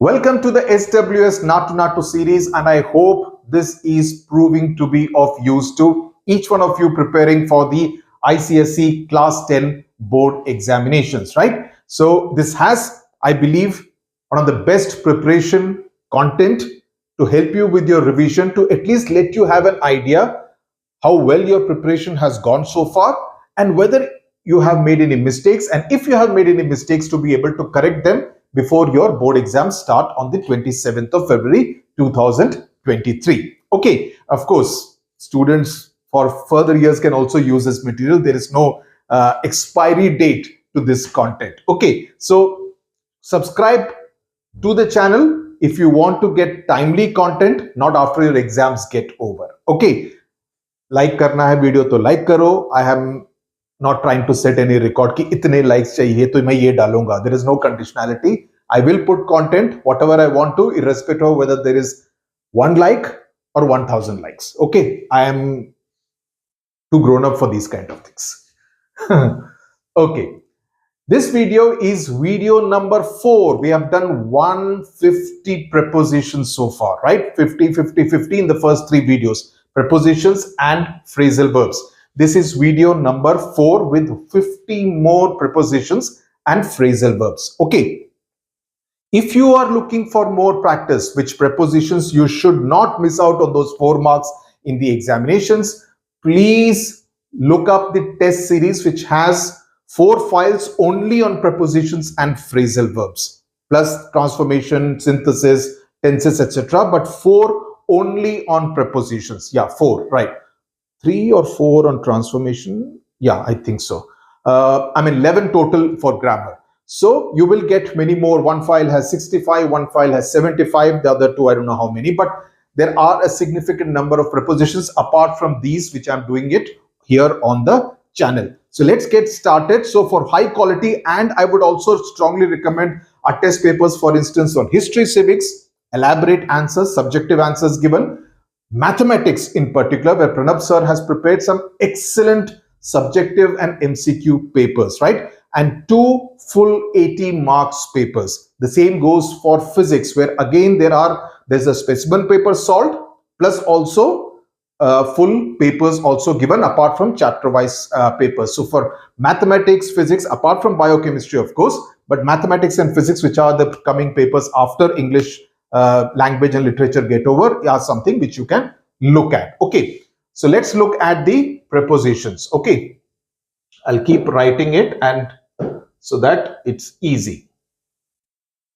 Welcome to the SWS Naatu-Naatu series, and I hope this is proving to be of use to each one of you preparing for the ICSE Class 10 board examinations, right? So this has, I believe, one of the best preparation content to help you with your revision, to at least let you have an idea how well your preparation has gone so far and whether you have made any mistakes, and if you have made any mistakes, to be able to correct them before your board exams start on the 27th of February 2023. Okay, of course, students for further years can also use this material. There is no expiry date to this content. Okay, so subscribe to the channel if you want to get timely content, not after your exams get over. Okay, like करना है video तो like करो. I am not trying to set any record कि इतने likes चाहिए तो मैं ये डालूंगा. There is no conditionality. I will put content whatever I want to, irrespective of whether there is 1 like or 1000 likes. Okay, I am too grown up for these kind of things. Okay, this video is video number 4. We have done 150 prepositions so far, right? 50, 50, 50 in the first 3 videos. Prepositions and phrasal verbs. This is video number 4 with 50 more prepositions and phrasal verbs. Okay. If you are looking for more practice, which prepositions you should not miss out on those 4 marks in the examinations, please look up the test series which has 4 files only on prepositions and phrasal verbs, plus transformation, synthesis, tenses, etc. But 4 only on prepositions. Yeah, 4, right. 3 or 4 on transformation. Yeah, I think so. 11 total for grammar. So you will get many more. One file has 65, one file has 75, the other 2, I don't know how many, but there are a significant number of prepositions apart from these, which I'm doing it here on the channel. So let's get started. So for high quality, and I would also strongly recommend our test papers, for instance, on history, civics, elaborate answers, subjective answers given, mathematics in particular, where Pranab sir has prepared some excellent subjective and MCQ papers, right? And 2 full 80 marks papers. The same goes for physics, where again there's a specimen paper solved, plus also full papers also given apart from chapter wise papers. So for mathematics, physics, apart from biochemistry of course, but mathematics and physics, which are the coming papers after English language and literature get over, are something which you can look at. Okay, so let's look at the prepositions. Okay, I'll keep writing it and so that it's easy.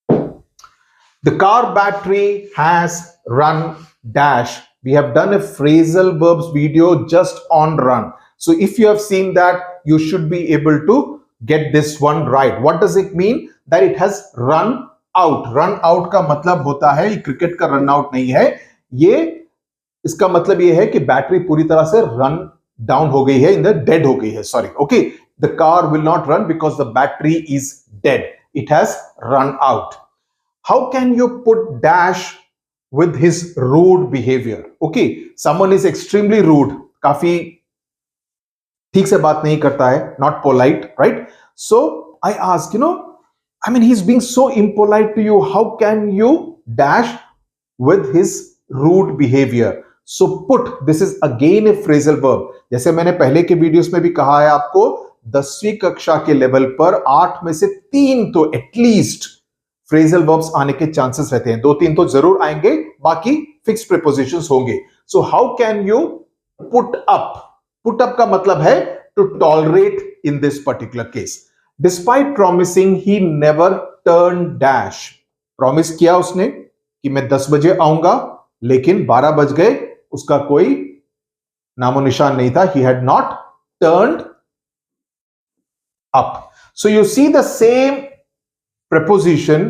The car battery has run dash. We have done a phrasal verbs video just on run. So if you have seen that, you should be able to get this one right. What does it mean? That it has run out. Run out का मतलब होता है, ये cricket का run out नहीं है, ये इसका मतलब ये है कि बैटरी पूरी तरह से रन डाउन हो गई है, इन द डेड हो गई है, sorry. Okay, the car will not run because the battery is dead, it has run out. How can you put dash with his rude behavior? Okay, someone is extremely rude, काफी ठीक से बात नहीं करता है, not polite, right? So I ask, he's being so impolite to you. How can you dash with his rude behavior? So put, this is again a phrasal verb. जैसे मैंने पहले के वीडियोस में भी कहा है आपको, 10वीं कक्षा के लेवल पर 8 में से 3 तो एटलीस्ट फ्रेजल वर्ब्स आने के चांसेस रहते हैं. 2-3 तो जरूर आएंगे, बाकी फिक्स प्रीपोजिशंस होंगे. So how can you put up? Put up का मतलब है to tolerate in this particular case. Despite promising he never turn dash. Promise किया उसने कि मैं 10 बजे आऊंगा, लेकिन 12 बज गए, उसका कोई नामो निशान नहीं था. He had not turned up. So you see the same preposition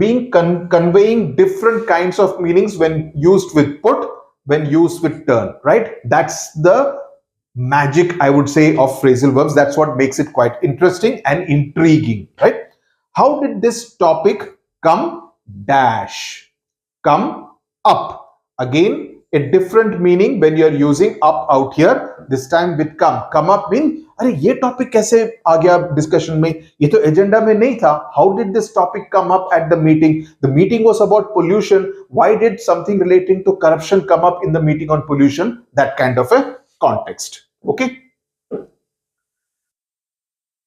being conveying different kinds of meanings when used with put, when used with turn, right? That's the magic, I would say, of phrasal verbs. That's what makes it quite interesting and intriguing, right? How did this topic come dash, come up? Again, a different meaning when you're using up out here, this time with come. Come up mean, अरे ये topic कैसे आ गया discussion में, ये तो agenda में नहीं था. How did this topic come up at the meeting? The meeting was about pollution. Why did something relating to corruption come up in the meeting on pollution? That kind of a context. Okay.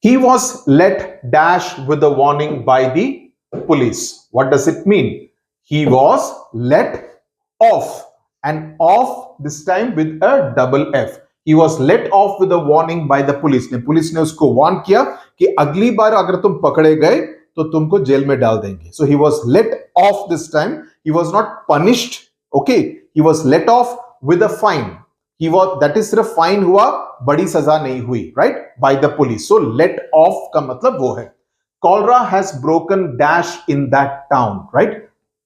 He was let dash with a warning by the police. What does it mean? He was let off, and off this time with a double F. He was let off with a warning by the police. Police ने उसको warn किया कि अगली बार अगर तुम पकड़े गए तो तुमको जेल में डाल देंगे. So he was let off this time. He was not punished. Okay, he was let off with a fine. He was, that is सिर्फ फाइन हुआ, बड़ी सजा नहीं हुई, right? By the police. So let off का मतलब वो है. Cholera has broken dash in that town, right?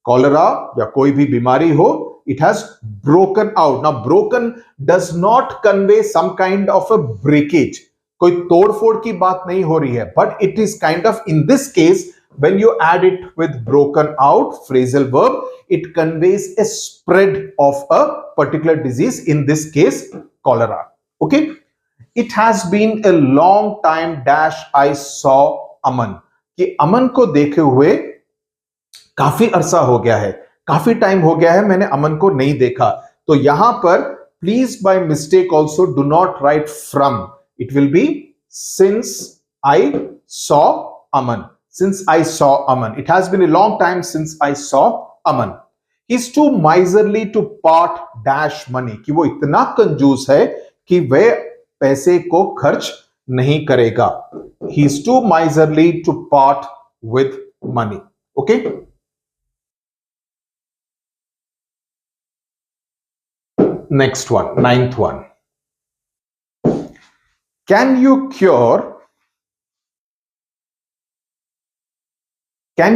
Cholera या कोई भी बीमारी हो, it has broken out. Now broken does not convey some kind of a breakage. कोई तोड़फोड़ की बात नहीं हो रही है, but it is kind of, in this case, when you add it with broken out phrasal verb, it conveys a spread of a particular disease, in this case cholera. Okay, it has been a long time dash I saw Aman. कि अमन को देखे हुए काफी अरसा हो गया है, काफी टाइम हो गया है, मैंने अमन को नहीं देखा. तो यहां पर please by mistake also do not right from. It will B since I saw Aman. Since I saw Aman. It has been a long time since I saw Aman. He's too miserly to part dash money. कि वो इतना कंजूस है कि वह पैसे को खर्च नहीं करेगा. He's too miserly to part with money. Okay. Next one, ninth one. Can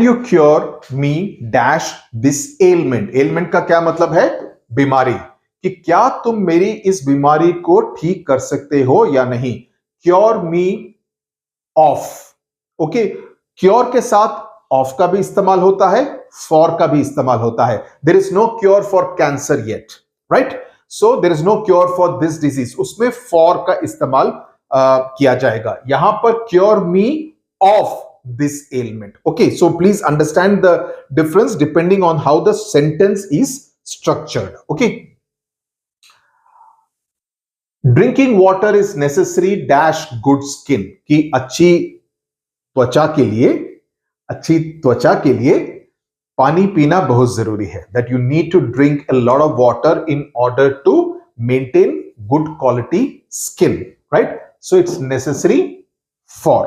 you cure me dash this ailment? ailment का क्या मतलब है? बीमारी. कि क्या तुम मेरी इस बीमारी को ठीक कर सकते हो या नहीं? Cure me of. Okay, cure के साथ ऑफ का भी इस्तेमाल होता है, फॉर का भी इस्तेमाल होता है. There is no cure for cancer yet, right? So there is no cure for this disease, उसमें फॉर का इस्तेमाल किया जाएगा. यहां पर cure me of this ailment. Okay, so please understand the difference depending on how the sentence is structured. Okay. Drinking water is necessary dash good skin. कि अच्छी त्वचा के लिए पानी पीना बहुत जरूरी है. That you need to drink a lot of water in order to maintain good quality skin, right? So it's necessary for.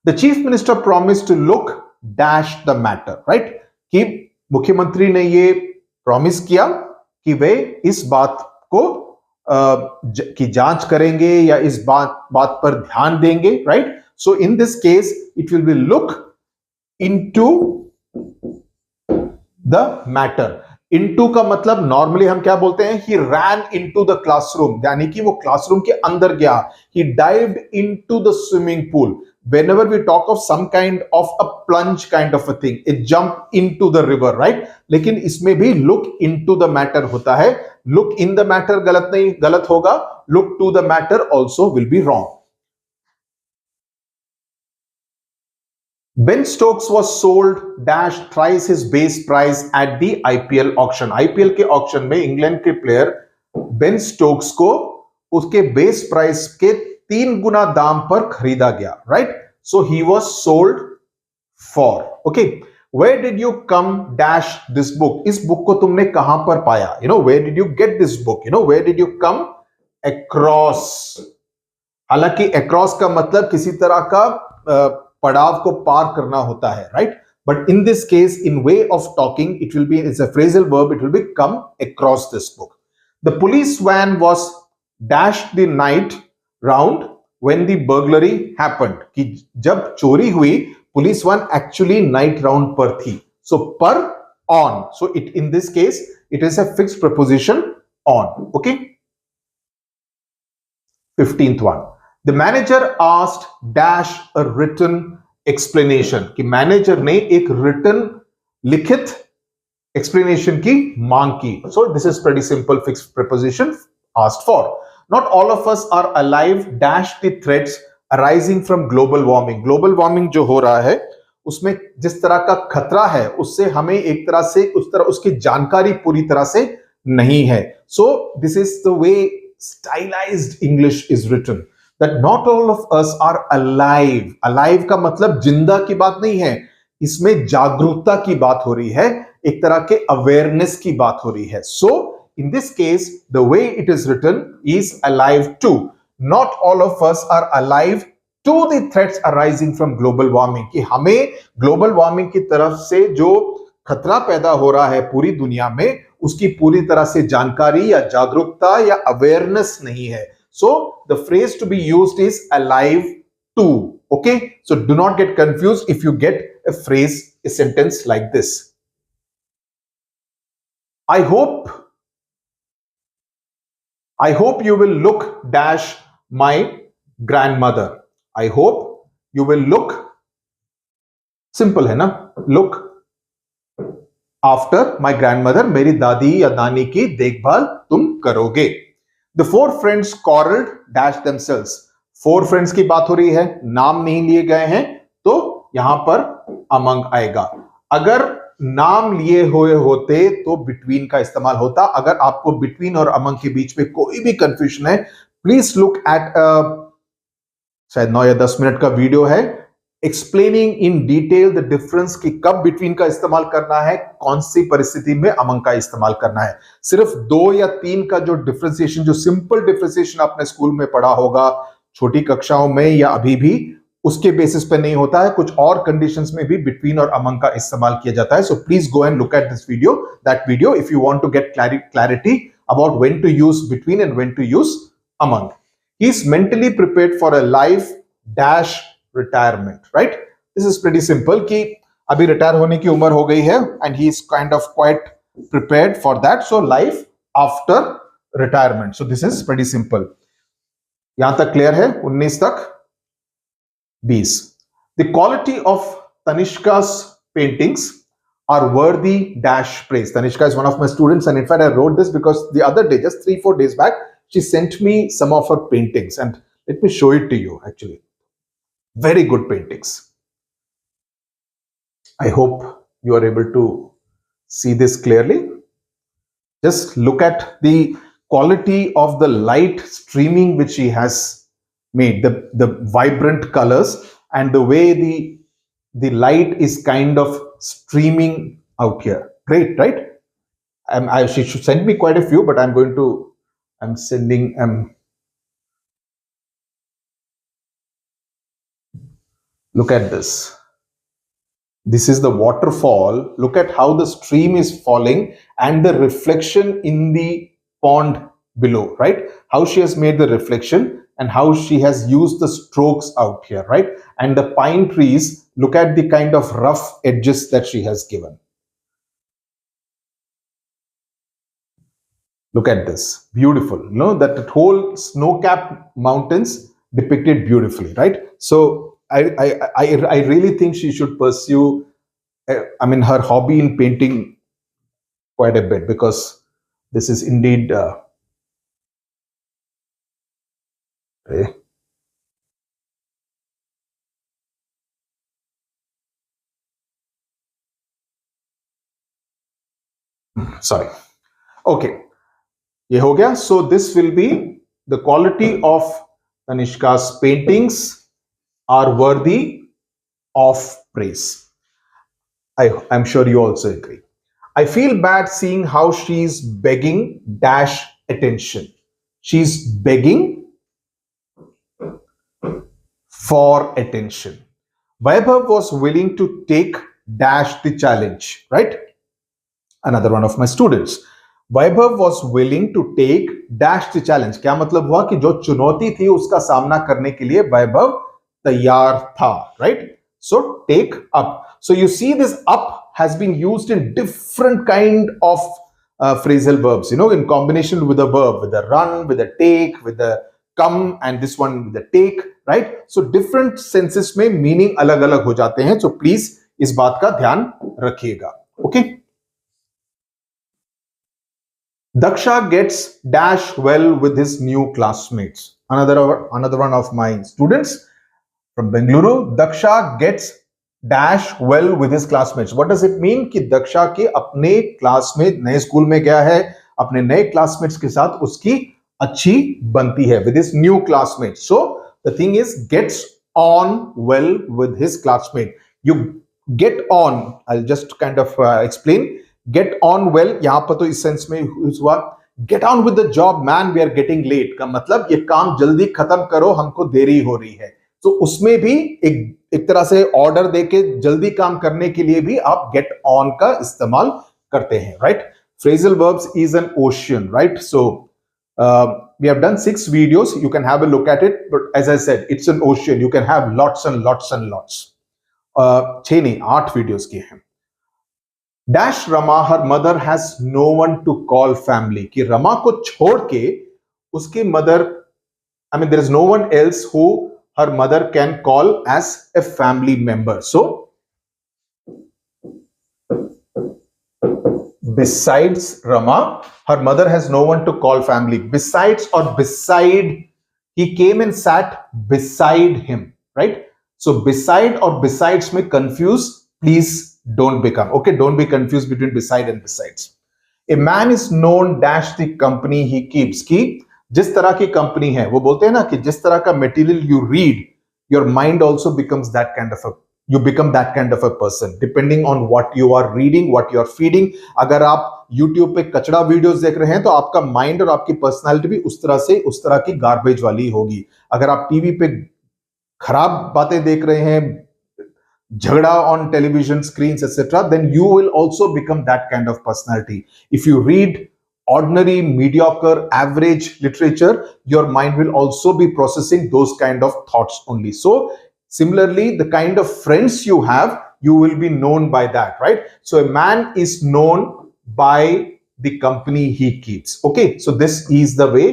The chief minister promised to look dash the matter, right? कि मुख्यमंत्री ने ये promise किया कि वे इस बात को की जांच करेंगे या इस बात पर ध्यान देंगे, right? So in this case it will be look into the matter. Into का मतलब नॉर्मली हम क्या बोलते हैं? He ran into the classroom, यानी कि वो क्लासरूम के अंदर गया. He dived into the swimming pool. Whenever we talk of some kind of a plunge kind of a thing, a jump into the river, right? लेकिन इसमें भी look into the matter होता है. Look in the matter गलत होगा. Look to the matter also will be wrong. Ben Stokes was sold dash thrice his base price at the IPL auction. IPL के auction में England के player Ben Stokes को उसके base price के 3 गुना दाम पर खरीदा गया, right? So he was sold for. Okay, where did you come dash this book? इस बुक को तुमने कहां पर पाया? You know, where did you get this book? You know, where did you come across? हालांकि अक्रॉस का मतलब किसी तरह का पड़ाव को पार करना होता है, right? But in this case, in way of talking, it will be, it's a phrasal verb, it will be come across this book. The police van was dash the night round when the burglary happened. कि जब चोरी हुई, police van actually night round पर थी. So पर, on. So it, in this case, it is a fixed preposition on. Okay. 15th one. The manager asked dash a written explanation. कि manager ने एक written लिखित explanation की मांग की. So this is pretty simple fixed preposition asked for. Not all of us are alive dash the threats arising from global warming. Global warming जो हो रहा है उसमें जिस तरह का खतरा है उससे हमें एक तरह से उसकी जानकारी पूरी तरह से नहीं है. So this is the way stylized English is written, that not all of us are alive. Alive का मतलब जिंदा की बात नहीं है, इसमें जागरूकता की बात हो रही है, एक तरह के अवेयरनेस की बात हो रही है. So in this case the way it is written is alive to. Not all of us are alive to the threats arising from global warming, कि हमें ग्लोबल वार्मिंग की तरफ से जो खतरा पैदा हो रहा है पूरी दुनिया में उसकी पूरी तरह से जानकारी या जागरूकता या अवेयरनेस नहीं है. So the phrase to be used is alive to. Okay, so do not get confused if you get a phrase, a sentence like this. I hope you will look dash my grandmother. I hope you will look, simple है ना, look after my grandmother, मेरी दादी या नानी की देखभाल तुम करोगे. The four friends quarreled dash themselves. Four friends की बात हो रही है, नाम नहीं लिए गए हैं तो यहां पर among आएगा. अगर नाम लिए हुए होते तो between का इस्तेमाल होता. अगर आपको between और among के बीच में कोई भी कंफ्यूजन है, प्लीज लुक एट शायद 9 या 10 मिनट का वीडियो है explaining in detail the difference कि कब बिटवीन का इस्तेमाल करना है, कौन सी परिस्थिति में अमंग का इस्तेमाल करना है. सिर्फ 2 या 3 का जो डिफरेंशिएशन, जो सिंपल डिफरेंशिएशन आपने स्कूल में पढ़ा होगा छोटी कक्षाओं में या अभी भी, उसके बेसिस पे नहीं होता है. कुछ और कंडीशंस में भी बिटवीन और अमंग का इस्तेमाल किया जाता है. So please go and look at this video, that video, if you want to get clarity about when to use between and when to use among. He is mentally prepared for a life dash retirement, right? This is pretty simple कि अभी retire होने की उम्र हो गई है and he is kind of quite prepared for that. So life after retirement. So this is pretty simple. यहां तक क्लियर है? 19 तक 20. The quality of Tanishka's paintings are worthy dash praise. Tanishka is one of my students and in fact I wrote this because the other day, just 3-4 days back, she sent me some of her paintings and let me show it to you. Actually, very good paintings. I hope you are able to see this clearly. Just look at the quality of the light streaming which she has made, the vibrant colors and the way the light is kind of streaming out here. Great, right? She should send me quite a few, but I'm sending look at this. This is the waterfall. Look at how the stream is falling and the reflection in the pond below, right? How she has made the reflection and how she has used the strokes out here, right? And the pine trees, look at the kind of rough edges that she has given. Look at this, beautiful. You know, that whole snow-capped mountains depicted beautifully, right? So I really think she should pursue, I mean, her hobby in painting quite a bit, because this is indeed sorry. Okay. ये हो गया. So this will be the quality of Tanishka's paintings are worthy of praise. I'm sure you also agree. I feel bad seeing how she's begging dash attention. She's begging for attention. Vaibhav was willing to take dash the challenge, right? Another one of my students. Vaibhav was willing to take dash the challenge. क्या मतलब हुआ कि जो चुनौती थी उसका सामना करने के लिए वैभव तैयार था, right? So take up. So you see this up has been used in different kind of phrasal verbs, you know, in combination with a verb, with a run, with a take, with a come, and this one with a take, right? So different senses में meaning अलग अलग हो जाते हैं. So please इस बात का ध्यान रखिएगा. Okay? Daksha gets dash well with his new classmates. Another one of my students from Bengaluru. Daksha gets dash well with his classmates. What does it mean? कि दक्षा के अपने क्लासमेट नए स्कूल में गया है, अपने नए क्लासमेट्स के साथ उसकी अच्छी बनती है with his new classmates. So the thing is gets on well with his classmate. You get on. I'll just kind of explain. Get on well यहां पर तो इस सेंस में हुआ get on with the job man, we are getting late का मतलब ये काम जल्दी खत्म करो, हमको देरी हो रही है. तो उसमें भी एक तरह से ऑर्डर देके जल्दी काम करने के लिए भी आप गेट ऑन का इस्तेमाल करते हैं, right? Phrasal verbs is an ocean, right? So we have done 6 videos, you can have a look at it, but as I said it's an ocean, you can have lots and lots and lots. 6 नहीं 8 videos किए हैं. Dash Rama her mother has no one to call family, कि रमा को छोड़ के उसकी mother, I mean there is no one else who her mother can call as a family member. So besides Rama, her mother has no one to call family. Besides or beside, he came and sat beside him, right? So beside or besides may confuse, please don't become, okay? Don't be confused between beside and besides. A man is known dash the company he keeps, की जिस तरह की company है, वो बोलते हैं ना कि जिस तरह का material you read, your mind also becomes that kind of you become that kind of a person depending on what you are reading, what you are feeding. अगर आप YouTube पे कचड़ा वीडियोस देख रहे हैं तो आपका माइंड और आपकी पर्सनालिटी भी उस तरह की गार्बेज वाली होगी. अगर आप टीवी पे खराब बातें देख रहे हैं, झगड़ा on television screens etc., then you will also become that kind of personality. If you read ordinary, mediocre, average literature, your mind will also be processing those kind of thoughts only. So similarly, the kind of friends you have, you will be known by that, right? So a man is known by the company he keeps. Okay, so this is the way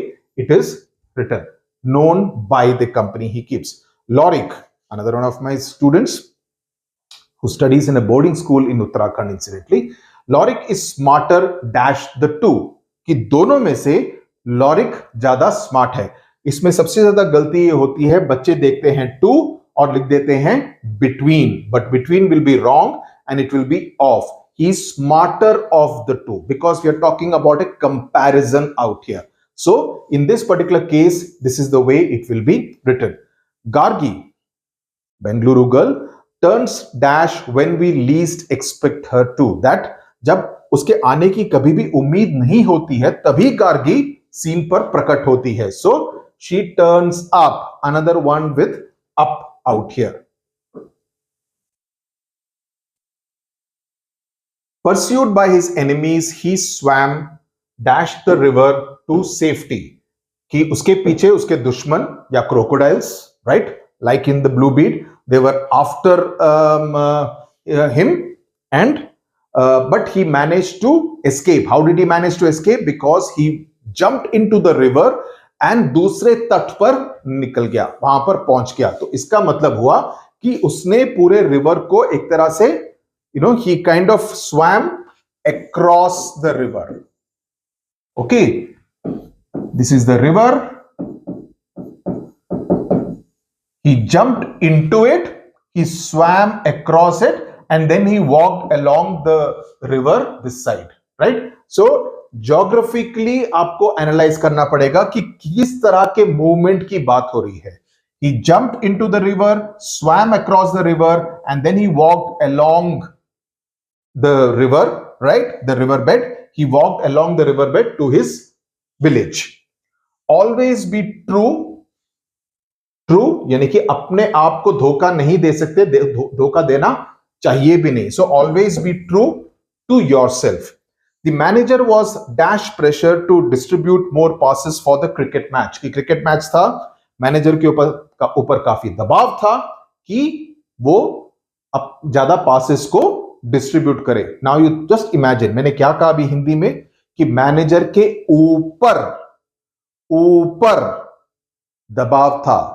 it is written, known by the company he keeps. Lorik, another one of my students who studies in a boarding school in Uttarakhand incidentally. Lorik is smarter dash the two, कि दोनों में से lauric ज्यादा smart है. इसमें सबसे ज्यादा गलती ये होती है, बच्चे देखते हैं टू और लिख देते हैं between, but between will be wrong and it will be of. He is smarter of the two because we are talking about a comparison out here. So in this particular case this is the way it will be written. Gargi, Bengaluru girl, turns dash when we least expect her to, दैट जब उसके आने की कभी भी उम्मीद नहीं होती है तभी गार्गी सीन पर प्रकट होती है. So she turns up, another one with up out here. Pursued by his enemies, he swam dash the river to safety, कि उसके पीछे उसके दुश्मन या crocodiles, right, like in the blue bead, they were after him and but he managed to escape. How did he manage to escape? Because he jumped into the river and दूसरे तट पर निकल गया, वहां पर पहुंच गया. तो इसका मतलब हुआ कि उसने पूरे रिवर को एक तरह से, he kind of swam across the river. Okay, this is the river. He jumped into it, he swam across it, and then he walked along the river this side, right? So geographically आपको analyse करना पड़ेगा कि किस तरह के movement की बात हो रही है. He jumped into the river, swam across the river, and then he walked along the river, right? The river bed. He walked along the river bed to his village. Always be true. True यानी कि अपने आप को धोखा नहीं दे सकते, धोखा देना चाहिए भी नहीं. So always be true to yourself. The manager was dash pressure to distribute more passes for the cricket match. कि क्रिकेट मैच था, मैनेजर के ऊपर काफी दबाव था कि वो ज्यादा पासेस को डिस्ट्रीब्यूट करे. नाउ यू जस्ट इमेजिन, मैंने क्या कहा अभी हिंदी में, कि मैनेजर के ऊपर दबाव था.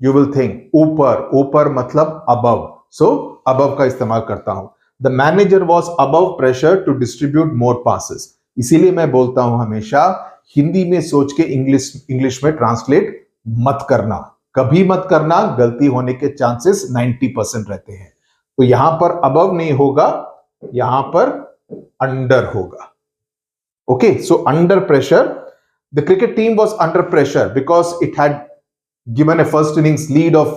यू विल थिंक ऊपर मतलब अबव, सो अबव का इस्तेमाल करता हूं. The manager was above pressure to distribute more passes. इसीलिए मैं बोलता हूं हमेशा हिंदी में सोच के इंग्लिश में ट्रांसलेट मत करना, कभी मत करना, गलती होने के चांसेस 90% रहते हैं। तो यहां पर अबव नहीं होगा, यहां पर अंडर होगा। Okay, so under pressure, the cricket team was under pressure because it had given a first innings lead of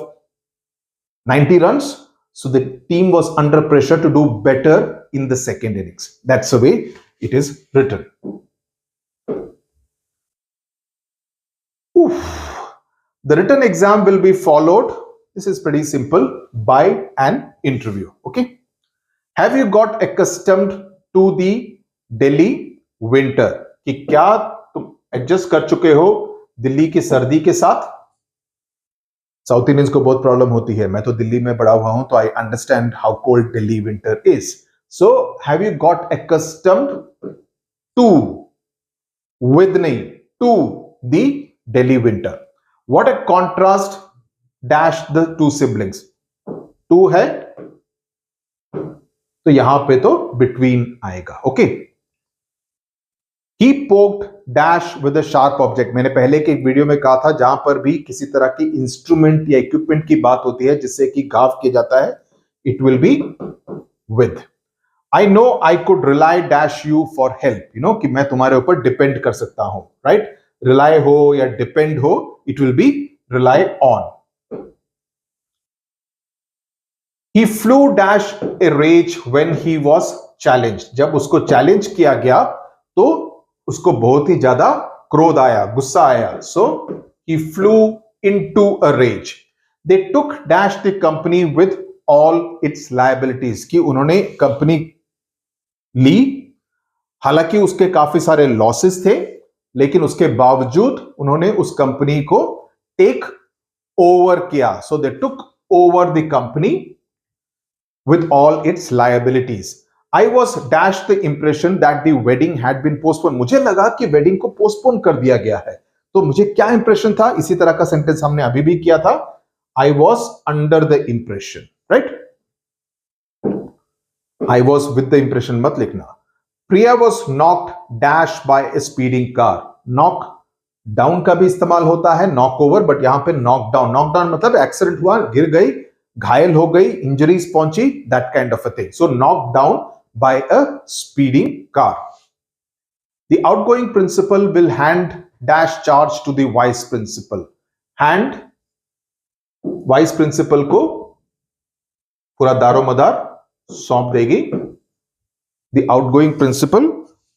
90 runs, so the team was under pressure to do better in the second innings. That's the way it is written. Oof. The written exam will be followed, this is pretty simple, by an interview. Okay, have you got accustomed to the Delhi winter? कि क्या तुम adjust कर चुके हो दिल्ली की सर्दी के साथ? साउथ इंडियंस को बहुत प्रॉब्लम होती है, मैं तो दिल्ली में बड़ा हुआ हूं, तो I understand how cold Delhi winter is. So have you got accustomed to, with नहीं, to the Delhi winter. What a contrast dash the two siblings. Two है तो यहां पे तो बिटवीन आएगा. Okay, He poked dash with a sharp object. मैंने पहले के एक वीडियो में कहा था, जहां पर भी किसी तरह की इंस्ट्रूमेंट या इक्विपमेंट की बात होती है जिससे कि घाव किया जाता है, it will B with. I know I could rely dash you for help. You know कि मैं तुम्हारे ऊपर डिपेंड कर सकता हूं, राइट? रिलाई हो या डिपेंड हो, it will B rely on. He flew dash a rage when he was challenged. जब उसको चैलेंज किया गया तो उसको बहुत ही ज्यादा क्रोध आया, गुस्सा आया. सो he flew into a rage. They took dash the company with all its liabilities. कि उन्होंने कंपनी ली, हालांकि उसके काफी सारे लॉसेस थे, लेकिन उसके बावजूद उन्होंने उस कंपनी को टेक ओवर किया. So they took over the company with all its liabilities. I was dashed the impression that the wedding had been postponed. मुझे लगा कि वेडिंग को पोस्टपोन कर दिया गया है. तो मुझे क्या इंप्रेशन था? इसी तरह का सेंटेंस हमने अभी भी किया था. I was under the impression, right? I was with the impression मत लिखना. Priya was knocked dash by a speeding car. Knock down का भी इस्तेमाल होता है, knock over, बट यहां पे knock down. Knock down मतलब एक्सीडेंट हुआ, गिर गई, घायल हो गई, इंजरीज पहुंची, that kind of a thing. So knock down by a speeding car. The outgoing principal will hand dash charge to the vice principal. Hand vice principal को पूरा दारोमदार सौंप देगी. The outgoing principal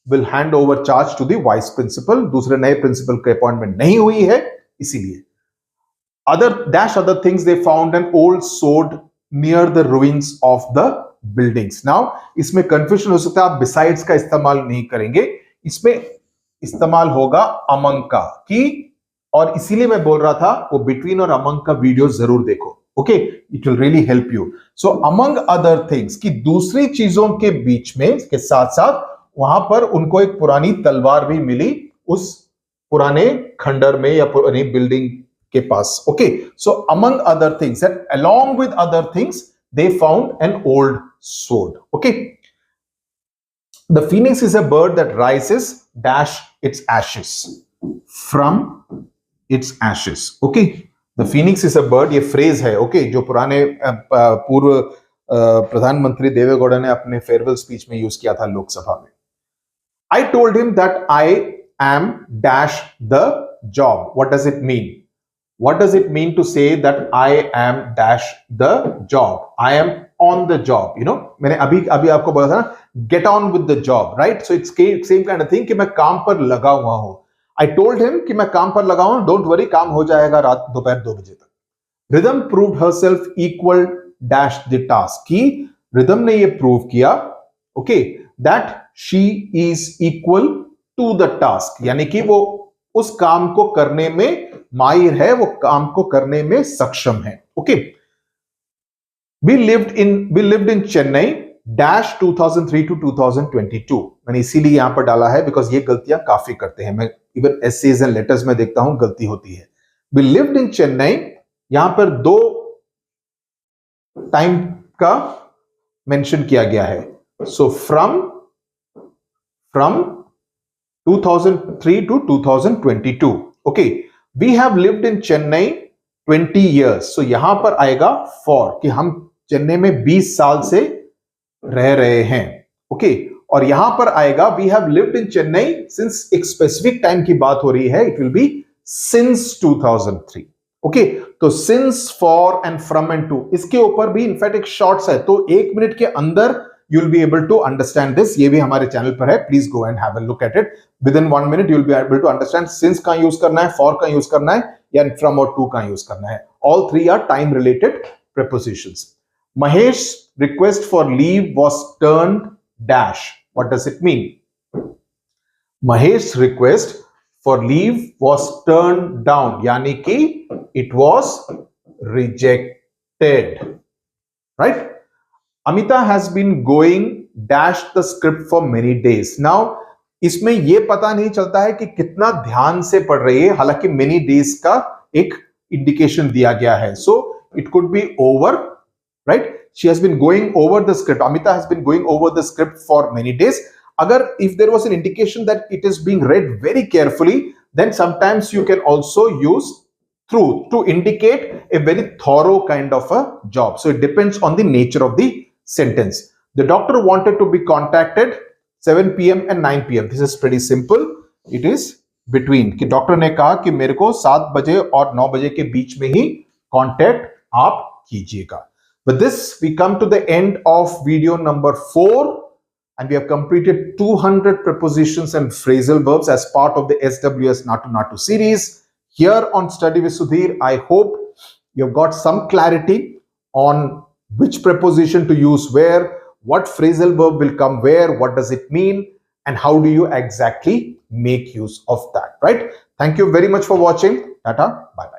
will hand over charge to the vice principal. दूसरे नए principal की appointment नहीं हुई है, इसीलिए. Other things, they found an old sword near the ruins of the buildings. Now इसमें confusion हो सकता है, आप besides का इस्तेमाल नहीं करेंगे, इसमें इस्तेमाल होगा among का की, और इसीलिए मैं बोल रहा था वो between और among का वीडियो जरूर देखो. Okay, it will really help you. So among other things कि दूसरी चीजों के बीच में के साथ साथ वहां पर उनको एक पुरानी तलवार भी मिली उस पुराने खंडर में या पुरानी बिल्डिंग के पास. Okay, so among other things, and along with other things, they found an old sword. Okay, the phoenix is a bird that rises dash its ashes from its ashes. Okay, the phoenix is a bird, ये phrase है. Okay, जो पुराने पूर्व प्रधानमंत्री देवेगौड़ा ने अपने farewell speech में use किया था लोकसभा में. I told him that I am dash the job. What does it mean? What does it mean to say that I am dash the job? I am on the job. You know, मैंने अभी आपको बोला था ना, get on with the job, right? So it's same kind of thing कि मैं काम पर लगा हुआ हूं. I told him कि मैं काम पर लगा हूं, don't worry, काम हो जाएगा रात दोपहर 2 बजे तक. Rhythm proved herself equal dash the task. कि Rhythm ने ये prove किया, okay, that she is equal to the task. यानी कि वो उस काम को करने में माहिर है, वो काम को करने में सक्षम है. Okay, we lived in Chennai dash 2003 to 2022. मैंने इसीलिए यहां पर डाला है बिकॉज ये गलतियां काफी करते हैं. मैं इवन एसेज एंड लेटर्स में देखता हूं गलती होती है. We lived in Chennai, यहां पर 2 टाइम का मेंशन किया गया है. So from 2003 to 2022. Okay, we have lived in Chennai 20 years. So यहां पर आएगा for कि हम चेन्नई में 20 साल से रह रहे हैं. ओके, और यहां पर आएगा we have lived in Chennai since एक स्पेसिफिक टाइम की बात हो रही है. It will be since 2003. Okay, तो since, for and from and to इसके ऊपर भी इनफैक्ट एक शॉर्ट्स है, तो 1 मिनट के अंदर you will be able to understand this. ये भी हमारे चैनल पर है. Please go and have a look at it. Within 1 minute you will be able to understand since कहां यूज करना है, for कहां यूज करना है, या from और to कहां यूज करना है. All three are time related prepositions. Mahesh's request for leave was turned dash. What does it mean? Mahesh's request for leave was turned down. यानी कि it was rejected. Right? Amita has been going dash the script for many days. Now, इसमें ये पता नहीं चलता है कि कितना ध्यान से पढ़ रही है, हालांकि many days का एक इंडिकेशन दिया गया है. So, it could be over, right? She has been going over the script. Amita has been going over the script for many days. Agar if there was an indication that it is being read very carefully, then sometimes you can also use through to indicate a very thorough kind of a job. So it depends on the nature of the sentence. The doctor wanted to be contacted 7 p.m. and 9 p.m. This is pretty simple. It is between. कि doctor ने कहा कि मेरे को 7 बजे और 9 बजे के बीच में ही कांटेक्ट आप कीजिएगा. With this, we come to the end of video number 4, and we have completed 200 prepositions and phrasal verbs as part of the SWS Naatu-Naatu series. Here on Study with Sudhir, I hope you've got some clarity on which preposition to use where, what phrasal verb will come where, what does it mean, and how do you exactly make use of that, right? Thank you very much for watching. Tata, bye-bye.